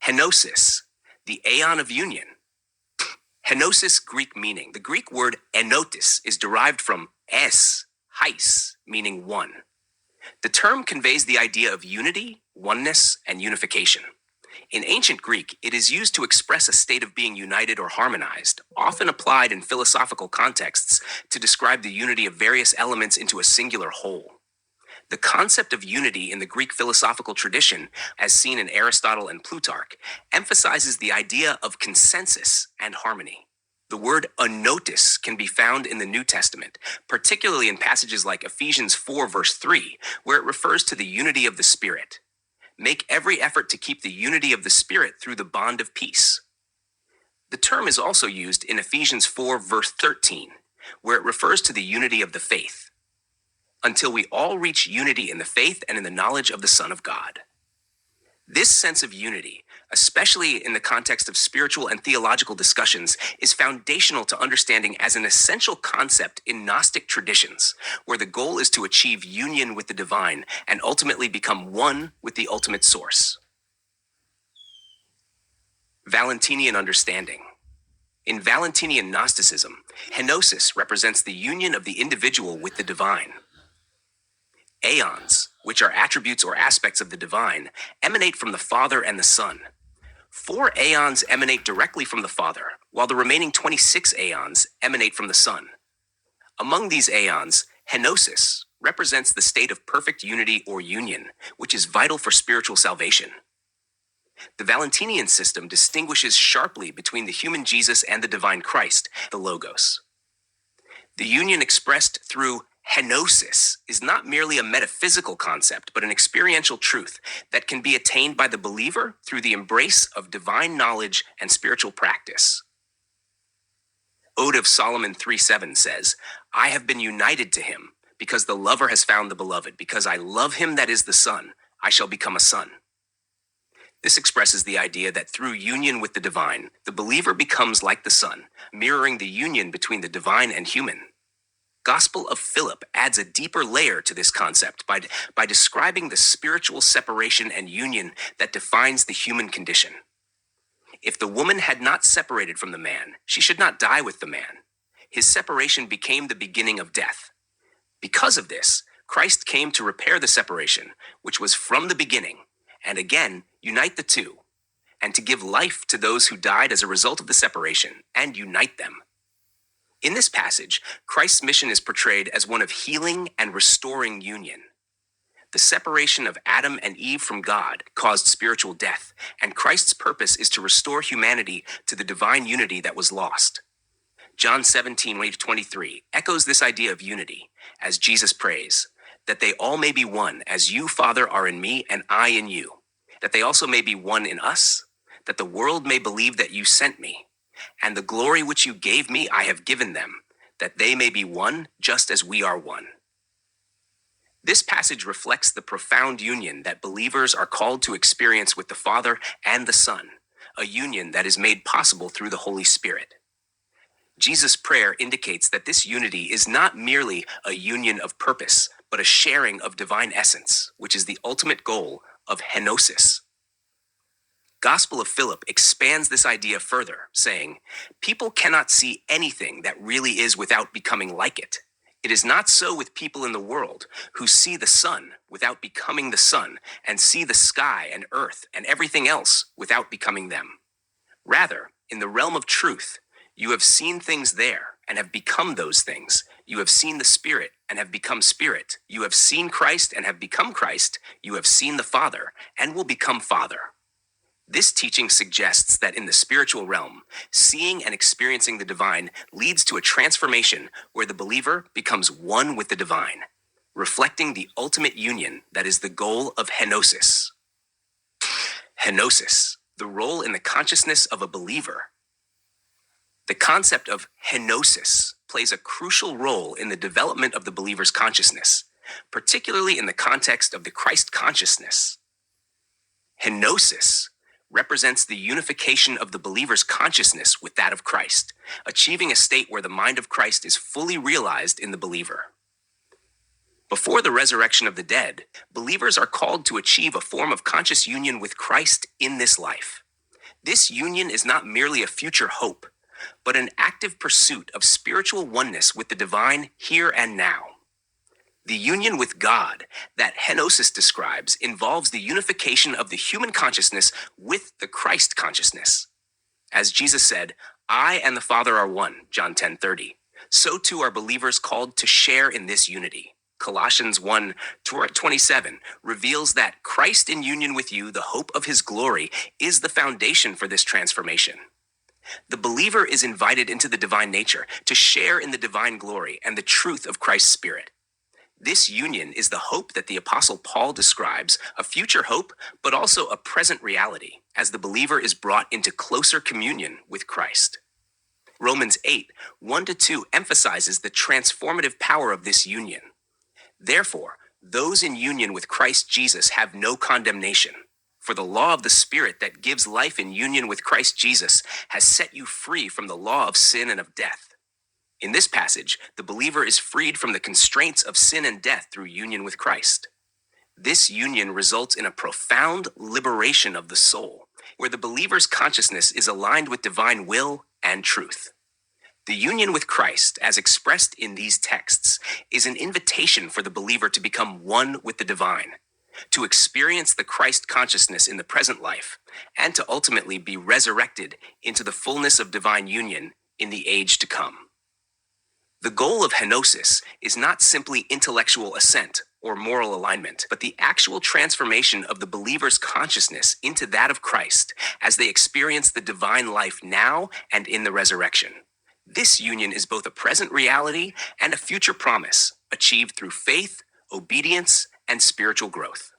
Henosis, the Aeon of union. Henosis Greek meaning. The Greek word henótēs is derived from heis, meaning one. The term conveys the idea of unity, oneness, and unification. In ancient Greek, it is used to express a state of being united or harmonized, often applied in philosophical contexts to describe the unity of various elements into a singular whole. The concept of unity in the Greek philosophical tradition, as seen in Aristotle and Plutarch, emphasizes the idea of consensus and harmony. The word henótēs can be found in the New Testament, particularly in passages like Ephesians 4 verse 3, where it refers to the unity of the Spirit. Make every effort to keep the unity of the Spirit through the bond of peace. The term is also used in Ephesians 4 verse 13, where it refers to the unity of the faith, until we all reach unity in the faith and in the knowledge of the Son of God. This sense of unity, especially in the context of spiritual and theological discussions, is foundational to understanding as an essential concept in Gnostic traditions, where the goal is to achieve union with the divine and ultimately become one with the ultimate source. Valentinian understanding. In Valentinian Gnosticism, Henosis represents the union of the individual with the divine. Aeons, which are attributes or aspects of the divine, emanate from the Father and the Son. 4 aeons emanate directly from the Father, while the remaining 26 aeons emanate from the Son. Among these aeons, Henosis represents the state of perfect unity or union, which is vital for spiritual salvation. The Valentinian system distinguishes sharply between the human Jesus and the divine Christ, the Logos. The union expressed through Henosis is not merely a metaphysical concept, but an experiential truth that can be attained by the believer through the embrace of divine knowledge and spiritual practice. Ode of Solomon 3:7 says, I have been united to him, because the lover has found the beloved. Because I love him that is the Son, I shall become a son. This expresses the idea that through union with the divine, the believer becomes like the Son, mirroring the union between the divine and human. Gospel of Philip adds a deeper layer to this concept by describing the spiritual separation and union that defines the human condition. If the woman had not separated from the man, she should not die with the man. His separation became the beginning of death. Because of this, Christ came to repair the separation, which was from the beginning, and again unite the two, and to give life to those who died as a result of the separation, and unite them. In this passage, Christ's mission is portrayed as one of healing and restoring union. The separation of Adam and Eve from God caused spiritual death, and Christ's purpose is to restore humanity to the divine unity that was lost. John 17:23 echoes this idea of unity, as Jesus prays, that they all may be one, as you, Father, are in me and I in you, that they also may be one in us, that the world may believe that you sent me. And the glory which you gave me I have given them, that they may be one just as we are one. This passage reflects the profound union that believers are called to experience with the Father and the Son, a union that is made possible through the Holy Spirit. Jesus' prayer indicates that this unity is not merely a union of purpose, but a sharing of divine essence, which is the ultimate goal of Henosis. Gospel of Philip expands this idea further, saying, people cannot see anything that really is without becoming like it. It is not so with people in the world who see the sun without becoming the sun, and see the sky and earth and everything else without becoming them. Rather, in the realm of truth, you have seen things there and have become those things. You have seen the Spirit and have become Spirit. You have seen Christ and have become Christ. You have seen the Father and will become Father. This teaching suggests that in the spiritual realm, seeing and experiencing the divine leads to a transformation where the believer becomes one with the divine, reflecting the ultimate union that is the goal of Henosis. Henosis, the role in the consciousness of a believer. The concept of Henosis plays a crucial role in the development of the believer's consciousness, particularly in the context of the Christ consciousness. Henosis represents the unification of the believer's consciousness with that of Christ, achieving a state where the mind of Christ is fully realized in the believer. Before the resurrection of the dead, believers are called to achieve a form of conscious union with Christ in this life. This union is not merely a future hope, but an active pursuit of spiritual oneness with the divine here and now. The union with God that Henosis describes involves the unification of the human consciousness with the Christ consciousness. As Jesus said, "I and the Father are one," John 10:30. So too are believers called to share in this unity. Colossians 1:27 reveals that Christ in union with you, the hope of his glory, is the foundation for this transformation. The believer is invited into the divine nature to share in the divine glory and the truth of Christ's Spirit. This union is the hope that the Apostle Paul describes, a future hope, but also a present reality, as the believer is brought into closer communion with Christ. Romans 8:1-2 emphasizes the transformative power of this union. Therefore, those in union with Christ Jesus have no condemnation. For the law of the Spirit that gives life in union with Christ Jesus has set you free from the law of sin and of death. In this passage, the believer is freed from the constraints of sin and death through union with Christ. This union results in a profound liberation of the soul, where the believer's consciousness is aligned with divine will and truth. The union with Christ, as expressed in these texts, is an invitation for the believer to become one with the divine, to experience the Christ consciousness in the present life, and to ultimately be resurrected into the fullness of divine union in the age to come. The goal of Henosis is not simply intellectual assent or moral alignment, but the actual transformation of the believer's consciousness into that of Christ as they experience the divine life now and in the resurrection. This union is both a present reality and a future promise, achieved through faith, obedience, and spiritual growth.